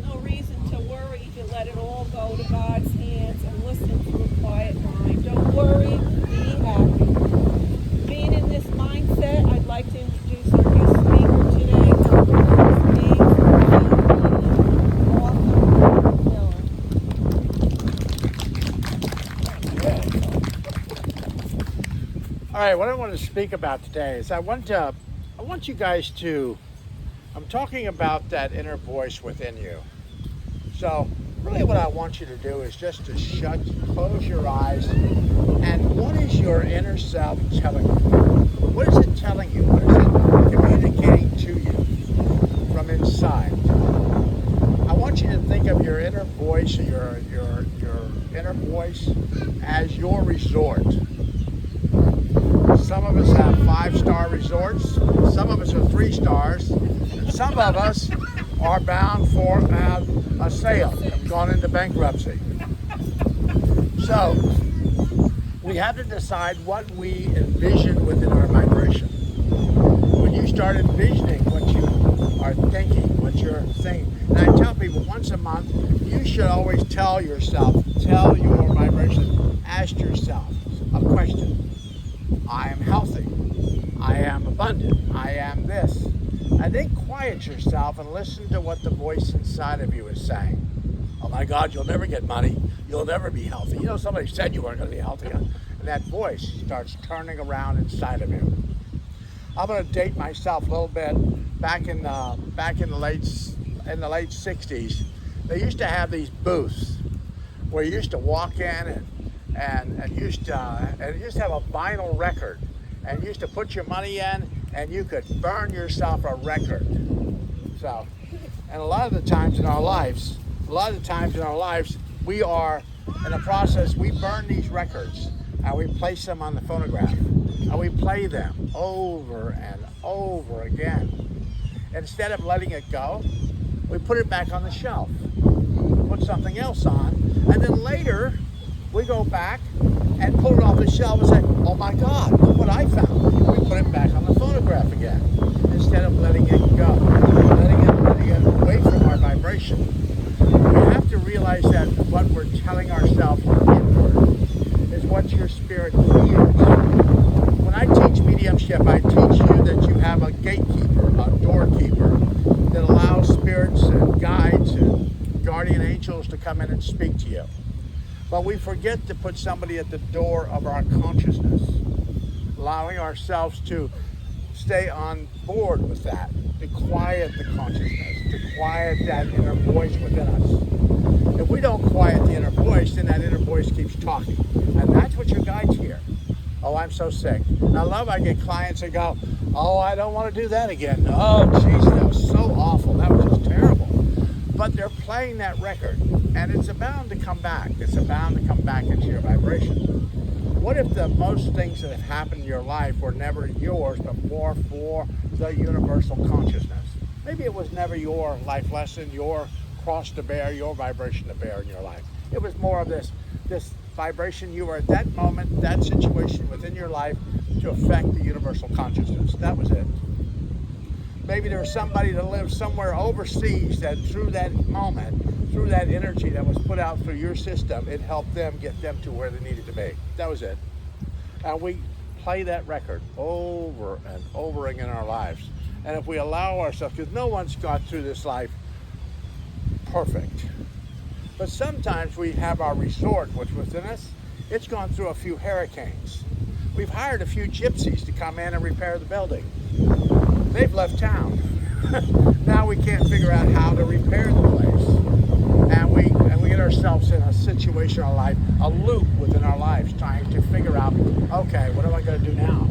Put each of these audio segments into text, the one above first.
No reason to worry if you let it all go to God's hands and listen to a quiet mind. Don't worry, be happy. Being in this mindset, I'd like to introduce our guest speaker today. His name All right, what I want to speak about today is I want you guys to, I'm talking about that inner voice within you. So really what I want you to do is just to close your eyes, and what is your inner self telling you? What is it telling you? What is it communicating to you from inside? I want you to think of your inner voice, your inner voice as your resort. Some of us have 5-star resorts, some of us are 3 stars, and some of us are bound for a sale and gone into bankruptcy. So we have to decide what we envision within our vibration. When you start envisioning what you are thinking, what you're saying, and I tell people once a month, you should always tell your vibration, ask yourself a question. I am healthy. I am abundant. I am this. And then quiet yourself and listen to what the voice inside of you is saying. Oh my God, you'll never get money. You'll never be healthy. You know, somebody said you weren't going to be healthy. And that voice starts turning around inside of you. I'm going to date myself a little bit. Back in the late 60s, they used to have these booths where you used to walk in and used to have a vinyl record, and you used to put your money in and you could burn yourself a record. So, and a lot of the times in our lives we are in a process, we burn these records and we place them on the phonograph and we play them over and over again. Instead of letting it go, we put it back on the shelf, put something else on, and then later we go back and pull it off the shelf and say, oh my God, look what I found. We put it back on the phonograph again, instead of letting it go, letting it away from our vibration. We have to realize that what we're telling ourselves inward is what your spirit feels. When I teach mediumship, I teach you that you have a gatekeeper, a doorkeeper, that allows spirits and guides and guardian angels to come in and speak to you. But we forget to put somebody at the door of our consciousness, allowing ourselves to stay on board with that, to quiet the consciousness, to quiet that inner voice within us. If we don't quiet the inner voice, then that inner voice keeps talking. And that's what your guides hear. Oh, I'm so sick. And I love I get clients that go, oh, I don't want to do that again. Oh, geez, that was so awful. That was just terrible. But they're playing that record, and it's bound to come back. It's bound to come back into your vibration. What if the most things that have happened in your life were never yours, but more for the universal consciousness? Maybe it was never your life lesson, your cross to bear, your vibration to bear in your life. It was more of this vibration you were at that moment, that situation within your life to affect the universal consciousness. That was it. Maybe there was somebody that lived somewhere overseas that through that moment, through that energy that was put out through your system, it helped them get them to where they needed to be. That was it. And we play that record over and over again in our lives. And if we allow ourselves, because no one's got through this life perfect. But sometimes we have our resort, which within us, it's gone through a few hurricanes. We've hired a few gypsies to come in and repair the building. They've left town. Now we can't figure out how to repair the place. And we get ourselves in a situation in our life, a loop within our lives, trying to figure out, okay, what am I going to do now?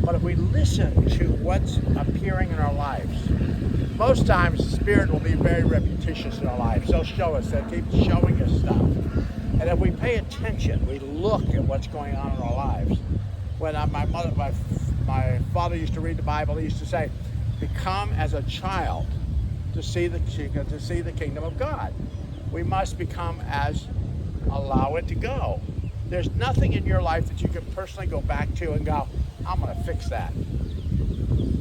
But if we listen to what's appearing in our lives, most times the spirit will be very repetitious in our lives. They'll show us, they'll keep showing us stuff. And if we pay attention, we look at what's going on in our lives. When my father used to read the Bible, he used to say, become as a child to see the kingdom of God. We must become as, allow it to go. There's nothing in your life that you can personally go back to and go, I'm going to fix that.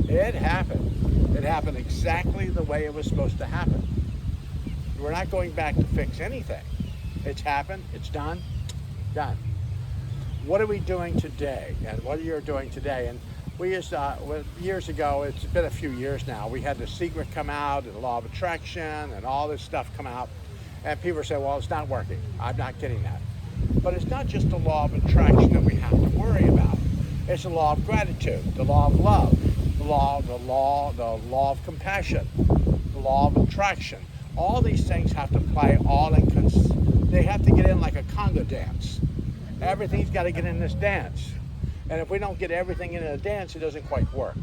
It happened. It happened exactly the way it was supposed to happen. We're not going back to fix anything. It's happened. It's done. Done. What are we doing today? And what are you doing today? And we used years ago, it's been a few years now, we had The Secret come out and the Law of Attraction and all this stuff come out. And people say, well, it's not working. I'm not getting that. But it's not just the law of attraction that we have to worry about. It's the law of gratitude, the law of love, the law of compassion, the law of attraction. All these things have to play they have to get in like a Congo dance. Everything's got to get in this dance. And if we don't get everything in a dance, it doesn't quite work.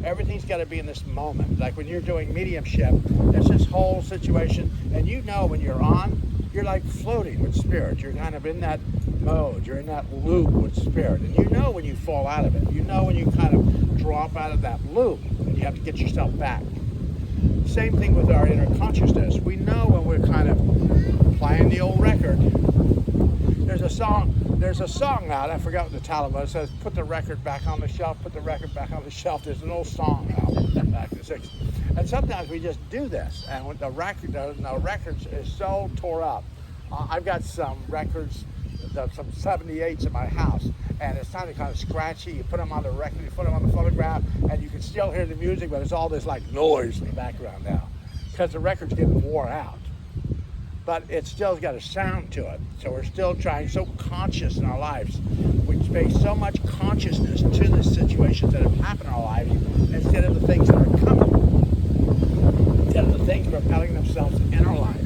Everything's got to be in this moment. Like when you're doing mediumship, there's this whole situation, and you know when you're on, you're like floating with spirit. You're kind of in that mode. You're in that loop with spirit. And you know when you fall out of it. You know when you kind of drop out of that loop, and you have to get yourself back. Same thing with our inner consciousness. We know when we're kind of playing the old record. There's a song out, I forgot what the title was, it says, put the record back on the shelf, put the record back on the shelf. There's an old song out back in the 60s. And sometimes we just do this, and when the records is so tore up. I've got some records, some 78s in my house, and it's kind of scratchy. You put them on the record, you put them on the phonograph, and you can still hear the music, but it's all this like noise in the background now, because the record's getting wore out. But it still's got a sound to it. So we're still trying, so conscious in our lives. We pay so much consciousness to the situations that have happened in our lives instead of the things that are coming. Instead of the things propelling themselves in our life.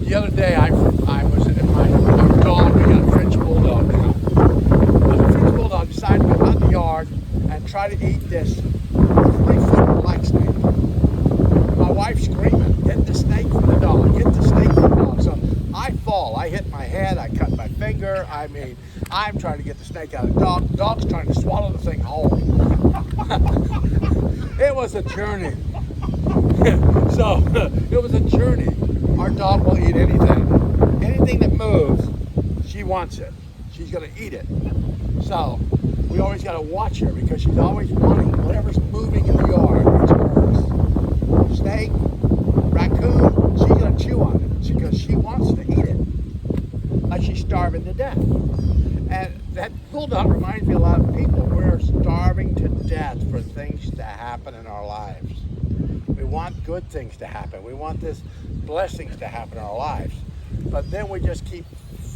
The other day I was in our dog, we got a French Bulldog now. The French Bulldog decided to go out in the yard and try to eat this 3-foot black snake. My wife's screaming, get the snake from the dog, get the snake from the dog. So I fall, I hit my head, I cut my finger. I mean, I'm trying to get the snake out of the dog. The dog's trying to swallow the thing whole. It was a journey. So it was a journey. Our dog will eat anything. Anything that moves, she wants it. She's gonna eat it. So we always gotta watch her because she's always wanting whatever's moving in the yard, it's hers. Snake, raccoon, she's gonna chew on it because she wants to eat it. Like she's starving to death. And that bulldog reminds me a lot of people. We're starving to death for things to happen in our lives. We want good things to happen. We want this blessings to happen in our lives. But then we just keep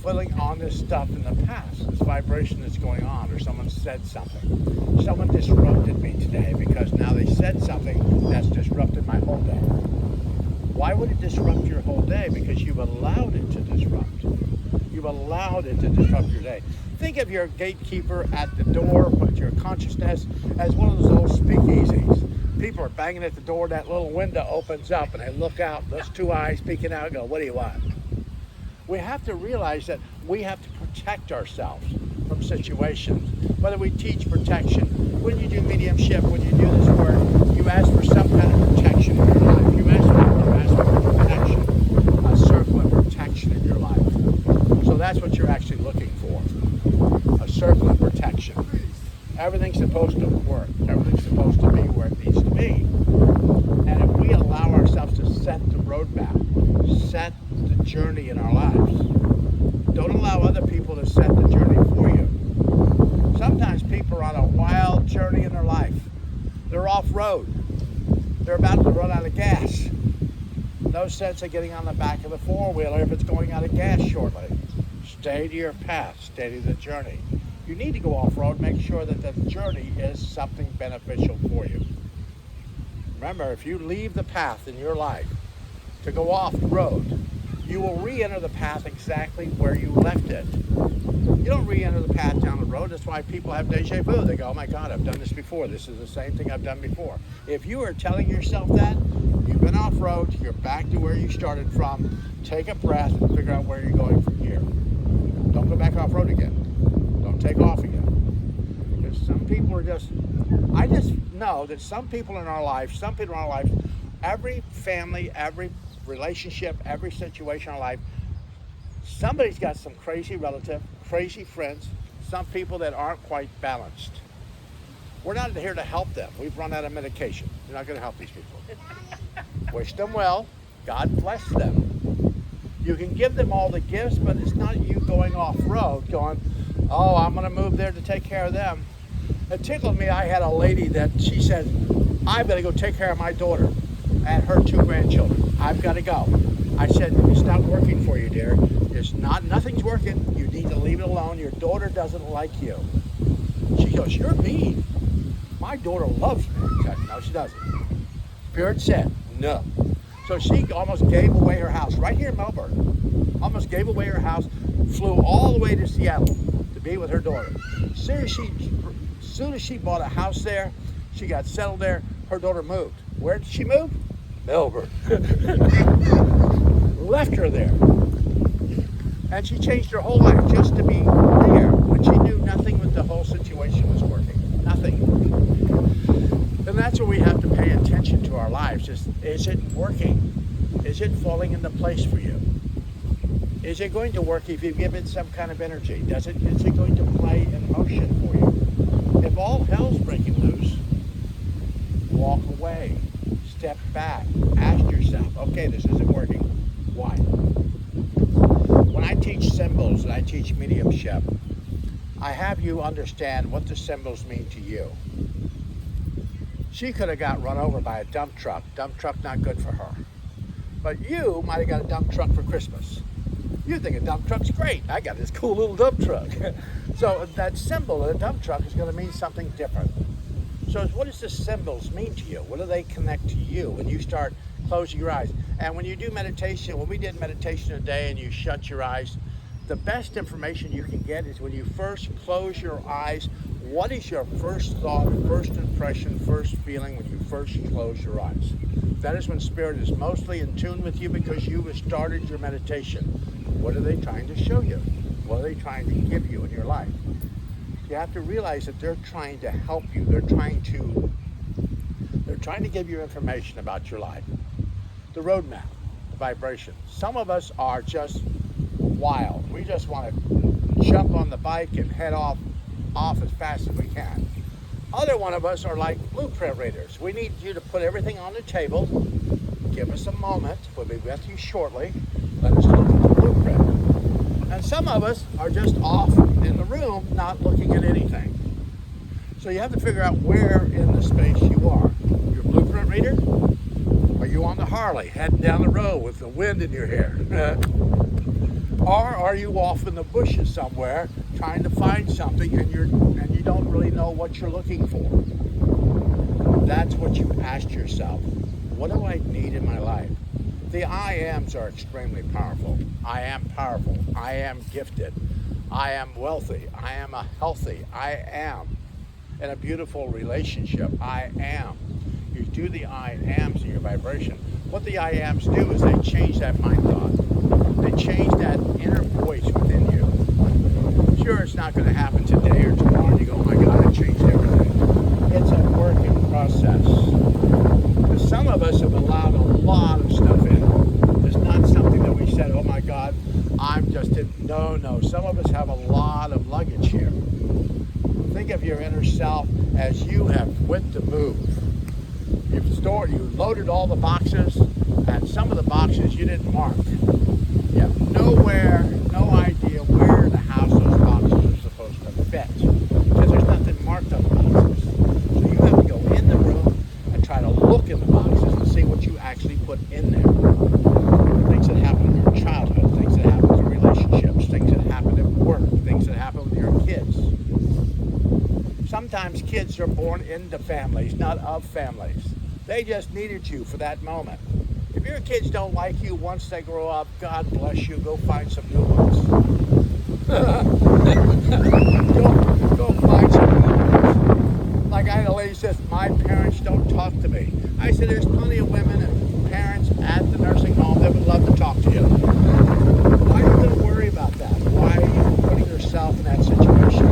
filling on this stuff in the past, this vibration that's going on, or someone said something. Someone disrupted me today because now they said something that's disrupted my whole day. Why would it disrupt your whole day? Because you've allowed it to disrupt. You've allowed it to disrupt your day. Think of your gatekeeper at the door, but your consciousness as one of those old speakeasies. People are banging at the door, that little window opens up and they look out, those two eyes peeking out and go, what do you want? We have to realize that we have to protect ourselves from situations. Whether we teach protection, when you do mediumship, when you do this work, you ask for some kind of protection in your life. You ask for protection, a circle of protection in your life. So that's what you're actually looking for, a circle of protection. Everything's supposed to work. Everything's supposed to be where it needs to be. And if we allow ourselves to set the roadmap, set the journey in our lives, don't allow other people to set the journey for you. Sometimes people are on a wild journey in their life. They're off-road. They're about to run out of gas. No sense of getting on the back of the four-wheeler if it's going out of gas shortly. Stay to your path. Stay to the journey. You need to go off-road, make sure that the journey is something beneficial for you. Remember, if you leave the path in your life to go off-road, you will re-enter the path exactly where you left it. You don't re-enter the path down the road. That's why people have deja vu. They go, oh my God, I've done this before. This is the same thing I've done before. If you are telling yourself that, you've been off-road, you're back to where you started from. Take a breath and figure out where you're going from here. Don't go back off-road again. Don't take off again. Because some people are I just know that some people in our life, every family, every relationship, every situation in our life, somebody's got some crazy relative, crazy friends, some people that aren't quite balanced. We're not here to help them. We've run out of medication. You're not going to help these people. Wish them well. God bless them. You can give them all the gifts, but it's not you going off-road, going, oh, I'm going to move there to take care of them. It tickled me. I had a lady that she said, I've got to go take care of my daughter and her 2 grandchildren. I've got to go. I said, it's not working for you, dear. Nothing's working. You need to leave it alone. Your daughter doesn't like you. She goes, you're mean. My daughter loves me. I said, no, she doesn't. Spirit said, no. So she almost gave away her house right here in Melbourne. Almost gave away her house, flew all the way to Seattle to be with her daughter. As soon as she bought a house there, she got settled there, her daughter moved. Where did she move? Melbourne. Left her there. And she changed her whole life just to be there when she knew nothing with the whole situation was working. Nothing. And that's where we have to pay attention to our lives. Is it working? Is it falling into place for you? Is it going to work if you give it some kind of energy? Is it going to play in motion for you? If all hell's breaking loose, walk away. Step back. Ask yourself, okay, this isn't working. Why? When I teach symbols and I teach mediumship, I have you understand what the symbols mean to you. She could have got run over by a dump truck. Dump truck not good for her. But you might have got a dump truck for Christmas. You think a dump truck's great. I got this cool little dump truck. So that symbol of a dump truck is going to mean something different. So what does the symbols mean to you? What do they connect to you when you start closing your eyes? And when you do meditation, when we did meditation today and you shut your eyes, the best information you can get is when you first close your eyes. What is your first thought, first impression, first feeling when you first close your eyes? That is when Spirit is mostly in tune with you because you have started your meditation. What are they trying to show you? What are they trying to give you in your life? You have to realize that they're trying to help you. They're trying to give you information about your life. The roadmap, the vibration. Some of us are just wild. We just want to jump on the bike and head off as fast as we can. Other one of us are like blueprint readers. We need you to put everything on the table. Give us a moment. We'll be with you shortly. Let us look at the blueprint. And some of us are just off in the room, not looking at anything. So you have to figure out where in the space you are. You're a blueprint reader? Are you on the Harley heading down the road with the wind in your hair? Or are you off in the bushes somewhere trying to find something and you don't really know what you're looking for? That's what you asked yourself. What do I need in my life? The I ams are extremely powerful. I am powerful. I am gifted. I am wealthy. I am a healthy. I am in a beautiful relationship. I am. You do the I ams in your vibration. What the I ams do is they change that mind thought. They change that inner voice within you. Sure, it's not going to happen today or tomorrow and you go, oh my God, I changed everything. It's a working process. Because some of us have allowed a lot of stuff in. It's not something that we said, oh my God, I'm just in. No. Some of us have a lot of luggage here. Think of your inner self as you have went to move. You loaded all the boxes, and some of the boxes you didn't mark. You have no idea where the house those boxes are supposed to fit, because there's nothing marked on the boxes. So you have to go in the room and try to look in the boxes and see what you actually put in there. Things that happen in your childhood, things that happen in relationships, things that happen at work, things that happen with your kids. Sometimes kids are born into families, not of families. They just needed you for that moment. If your kids don't like you once they grow up, God bless you, go find some new ones. go find some new ones. Like I had a lady says, my parents don't talk to me. I said, there's plenty of women and parents at the nursing home that would love to talk to you. Why are you going to worry about that? Why are you putting yourself in that situation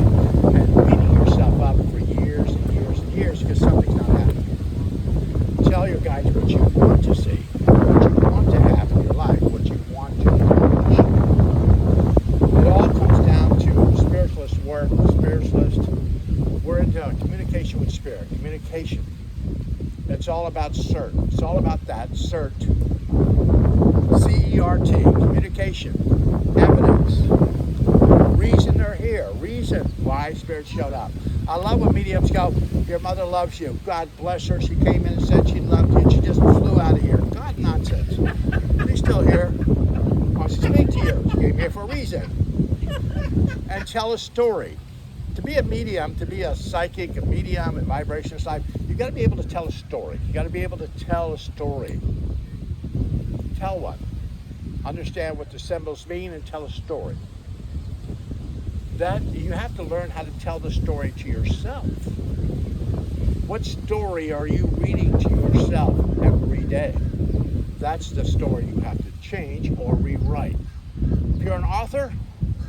and beating yourself up for years and years and years because something's not happening? Tell your guides what you want to see, what you want to have in your life, what you want to accomplish. It all comes down to spiritualist work, communication with spirit. Communication. It's all about CERT. It's all about that. CERT. C-E-R-T. Communication. Evidence. Reason they're here. Reason why spirit showed up. I love when mediums go, your mother loves you. God bless her. She came in and said she loved you and she just flew out of here. God, nonsense. She's still here. Wants to speak to you. She came here for a reason. And tell a story. To be a medium, to be a psychic, a medium, and vibrationist life, you've got to be able to tell a story. You've got to be able to tell a story. Tell one. Understand what the symbols mean and tell a story. That you have to learn how to tell the story to yourself. What story are you reading to yourself every day? That's the story you have to change or rewrite. If you're an author,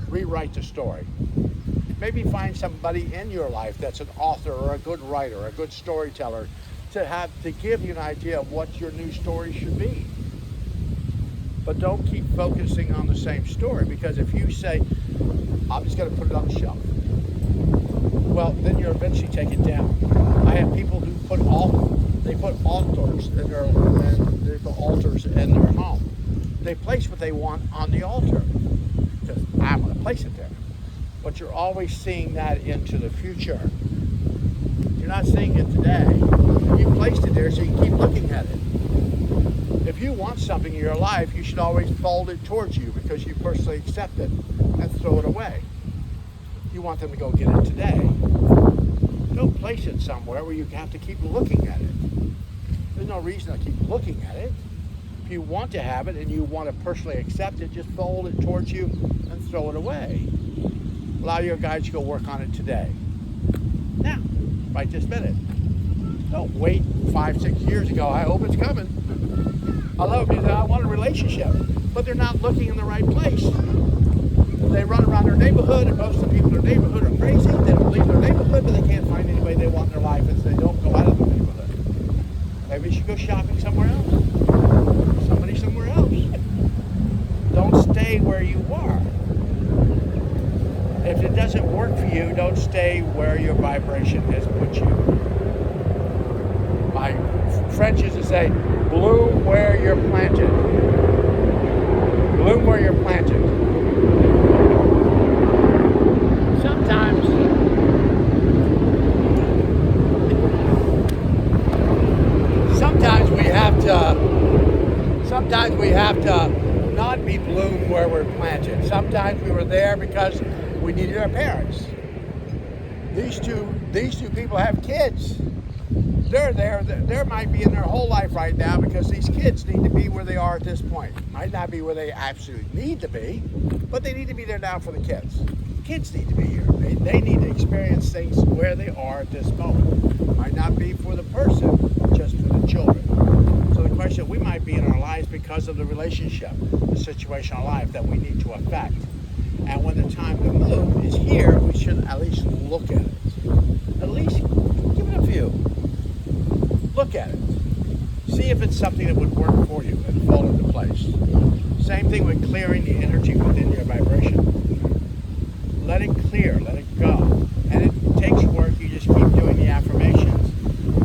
rewrite the story. Maybe find somebody in your life that's an author or a good writer, a good storyteller, to give you an idea of what your new story should be. But don't keep focusing on the same story, because if you say, I'm just going to put it on the shelf, well, then you'll eventually take it down. I have people who put altars in their home. They place what they want on the altar because I'm going to place it there. But you're always seeing that into the future. You're not seeing it today. You placed it there so you can keep looking at it. If you want something in your life, you should always fold it towards you because you personally accept it and throw it away. You want them to go get it today. Don't place it somewhere where you have to keep looking at it. There's no reason to keep looking at it. If you want to have it and you want to personally accept it, just fold it towards you and throw it away. Allow your guides to go work on it today. Now, right this minute. Don't wait 5-6 years ago. I hope it's coming. I love it. I want a relationship. But they're not looking in the right place. They run around their neighborhood, and most of the people in their neighborhood are crazy. They don't leave their neighborhood, but they can't find anybody they want in their life, and so they don't go out of the neighborhood. Maybe you should go shopping somewhere else. Somebody somewhere else. Don't stay where you are. If it doesn't work for you, don't stay where your vibration has put you. My French used to say, bloom where you're planted. Bloom where you're planted. Sometimes we have to not be bloomed where we're planted. Sometimes we were there because we needed our parents. These two people have kids. They're there. They might be in their whole life right now because these kids need to be where they are at this point. Might not be where they absolutely need to be, but they need to be there now for the kids. Kids need to be here. They need to experience things where they are at this moment. Might not be for the person, just for the children. So the question, we might be in our lives because of the relationship, the situation of life that we need to affect. And when the time to move is here, we should at least look at it. At least give it a view. Look at it. See if it's something that would work for you and fall into place. Same thing with clearing the energy within your vibration. Let it clear, let it go. And it takes work, you just keep doing the affirmations.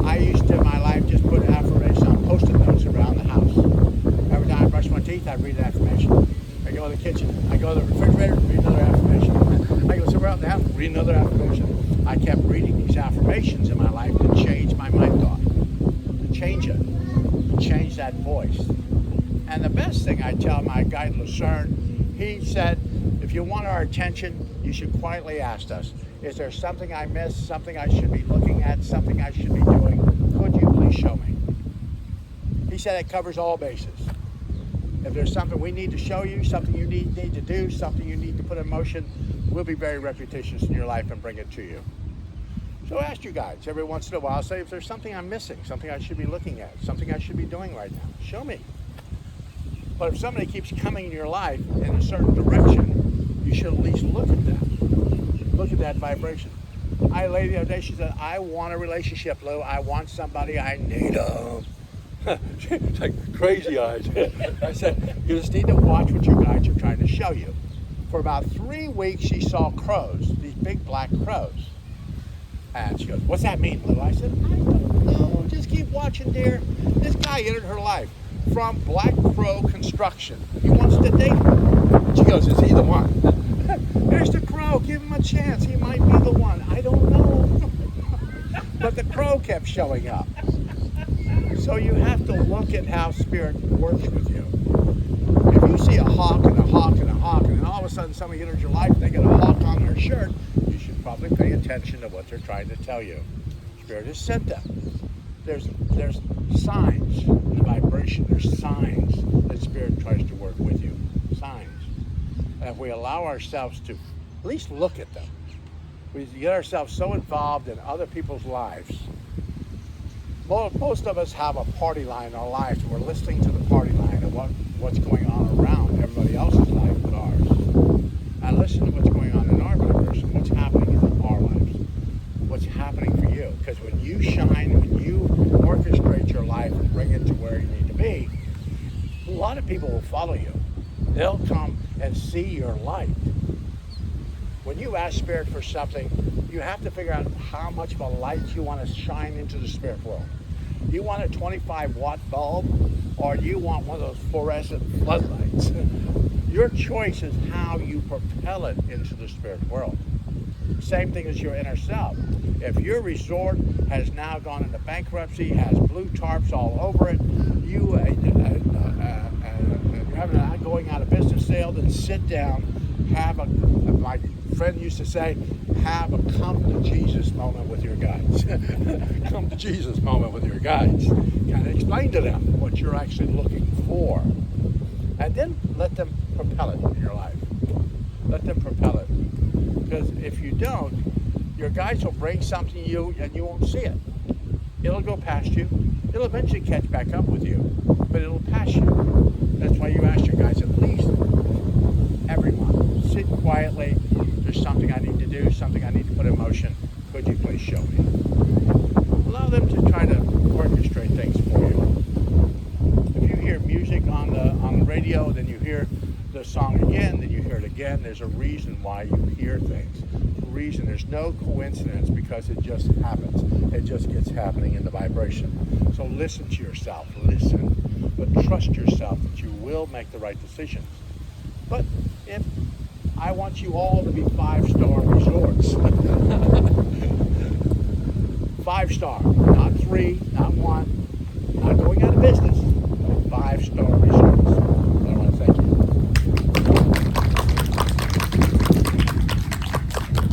I used to, in my life, just put affirmations on Post-it notes around the house. Every time I brush my teeth, I read an affirmation. I go to the kitchen, I go to the refrigerator, read another affirmation. I go somewhere else in the house, read another affirmation. I kept reading these affirmations in my life to change my mind thought, to change it, to change that voice. And the best thing I tell my guide Lucerne, he said, if you want our attention, you should quietly ask us, is there something I missed, something I should be looking at, something I should be doing? Could you please show me? He said it covers all bases. If there's something we need to show you, something you need to do, something you need to put in motion, we'll be very reputitious in your life and bring it to you. So ask your guides every once in a while, say if there's something I'm missing, something I should be looking at, something I should be doing right now, show me. But if somebody keeps coming in your life in a certain direction, you should at least look at that. Look at that vibration. I had a lady the other day, she said, I want a relationship, Lou. I want somebody, I need them. It's like crazy eyes. I said, you just need to watch what your guides are trying to show you. For about 3 weeks, she saw crows, these big black crows. And she goes, what's that mean, Lou? I said, I don't know. Just keep watching, dear. This guy entered her life from Black Crow Construction. He wants to date her. She goes, is he the one? There's the crow. Give him a chance. He might be the one. I don't know. But the crow kept showing up. So you have to look at how spirit works with you. If you see a hawk and a hawk and a hawk, and then all of a sudden somebody enters your life and they get a hawk on their shirt, you should probably pay attention to what they're trying to tell you. Spirit has sent them. There's signs in the vibration. There's signs that spirit tries to work with you. Signs. And if we allow ourselves to at least look at them, we get ourselves so involved in other people's lives. Most of us have a party line in our lives. We're listening to the party line of what's going on around everybody else's life but ours. And listen to what's going on in our vibration, what's happening in our lives, what's happening for you. Because when you shine, when you orchestrate your life and bring it to where you need to be, a lot of people will follow you. They'll come and see your light. When you ask spirit for something, you have to figure out how much of a light you want to shine into the spirit world. You want a 25-watt bulb, or you want one of those fluorescent floodlights? Your choice is how you propel it into the spirit world. Same thing as your inner self. If your resort has now gone into bankruptcy, has blue tarps all over it, you're going out of business sale, then sit down, have my friend used to say, have a come to Jesus moment with your guides. Come to Jesus moment with your guides. Kind of explain to them what you're actually looking for. And then let them propel it in your life. Let them propel it. Because if you don't, your guides will bring something to you and you won't see it. It'll go past you. It'll eventually catch back up with you, but it'll pass you. That's why you ask your guides at least every month. Sit quietly. There's something I need to do, something I need to put in motion. Could you please show me? Allow them to try to orchestrate things for you. If you hear music on the radio, then you hear the song again, then you hear it again. There's a reason why you hear things. Reason. There's no coincidence, because it just happens. It just gets happening in the vibration. So listen to yourself. Listen. But trust yourself that you will make the right decisions. But if I want you all to be 5-star resorts. 5-star, not 3, not 1, not going out of business, but 5-star resorts.